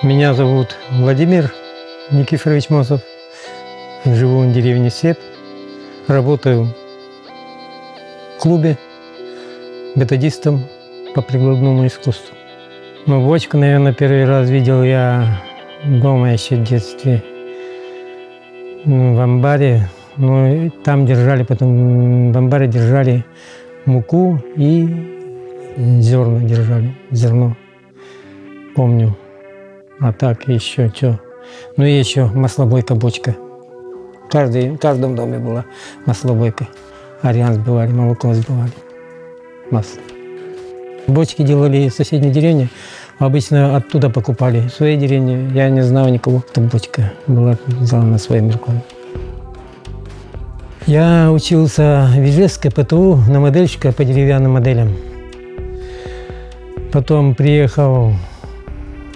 Меня зовут Владимир Никифорович Мосов. Живу в деревне Сеп. Работаю в клубе методистом по прикладному искусству. Ну, бочку, наверное, первый раз видел я дома еще в детстве. В амбаре. Ну, там держали, потом в амбаре держали муку и зерна держали, зерно. Помню. А так еще что? Ну и еще маслобойка бочка. В каждом доме была маслобойка. Ариан сбивали, молоко сбивали, масло. Бочки делали в соседней деревне, обычно оттуда покупали. В своей деревне я не знаю никого, кто бочка была сделана своими руками. Я учился в Ижевске ПТУ на модельщика по деревянным моделям. Потом приехал,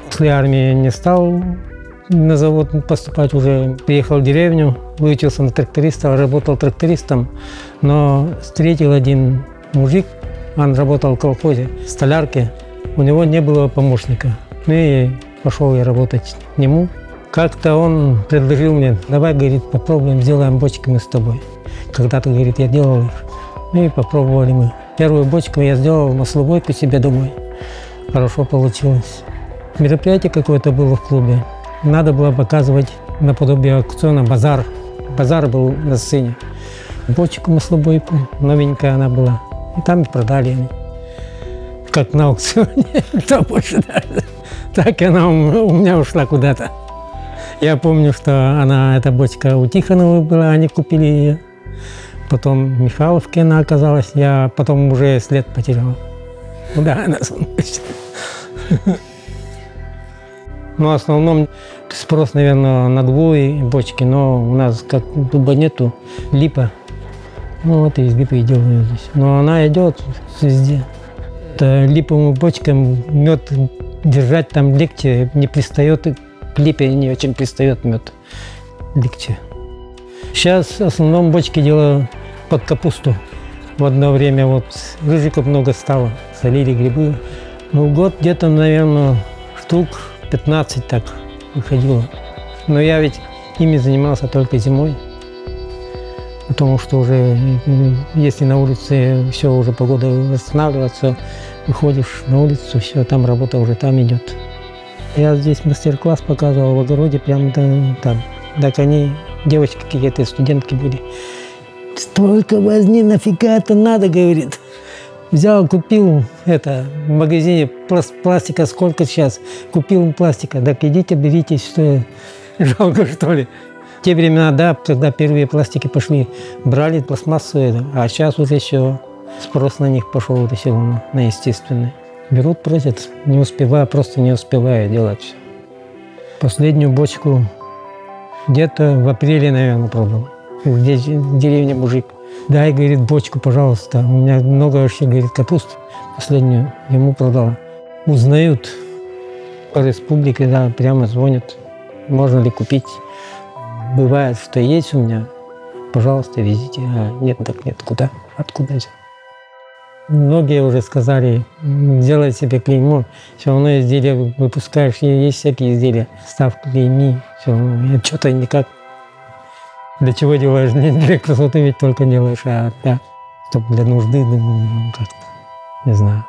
после армии не стал на завод поступать уже. Приехал в деревню, выучился на тракториста, работал трактористом, но встретил один мужик, он работал в колхозе, в столярке, у него не было помощника. Ну и пошел я работать к нему. Как-то он предложил мне: давай, говорит, попробуем, сделаем бочки мы с тобой. Когда-то, говорит, я делал их. Ну и попробовали мы. Первую бочку я сделал, маслобойку себе домой. Хорошо получилось. Мероприятие какое-то было в клубе. Надо было показывать наподобие аукциона базар. Базар был на сцене. Бочку маслобойку, новенькая она была. И там и продали они. Как на аукционе, кто больше даст. Так она у меня ушла куда-то. Я помню, что эта бочка у Тихоновой была, они купили ее. Потом в Михайловке она оказалась, я потом уже след потерял. Куда она смылась? Ну, в основном спрос, наверное, на двое бочки, но у нас как дуба нету, липа. Ну, вот и из липы и делаю здесь. Но она идет везде. Это липовым бочкам мед держать там легче, не пристает, к липе не очень пристает мед, легче. Сейчас в основном бочки делаю под капусту. В одно время вот рыжиков много стало, солили грибы. Ну, год где-то, наверное, штук 15 так выходило. Но я ведь ими занимался только зимой. Потому что уже, если на улице все, уже погода восстанавливается, выходишь на улицу, все, там работа уже там идет. Я здесь мастер-класс показывал в огороде, прямо там. Так они, девочки какие-то, студентки были. Столько возни, нафига это надо, говорит. Взял, купил в магазине пластика, сколько сейчас, купил пластика. Так идите, берите, что жалко, что ли. В те времена, да, когда первые пластики пошли, брали пластмассу, а сейчас уже все, спрос на них пошел вот все на естественный. Берут, просят, не успеваю, просто не успеваю делать все. Последнюю бочку где-то в апреле, наверное, продал. Здесь в деревне мужик. Дай, говорит, бочку, пожалуйста. У меня много вообще, говорит, капусты. Последнюю ему продала. Узнают по республике, да, прямо звонят. Можно ли купить? Бывает, что есть у меня. Пожалуйста, везите. А нет, так нет. Куда? Откуда взять? Многие уже сказали, делай себе клеймо. Все равно изделия выпускаешь. Есть всякие изделия. Ставь клейми. Все равно. Что-то никак. Для чего делаешь? Не для красоты ведь только делаешь, а для, чтобы для нужды, как-то, не знаю.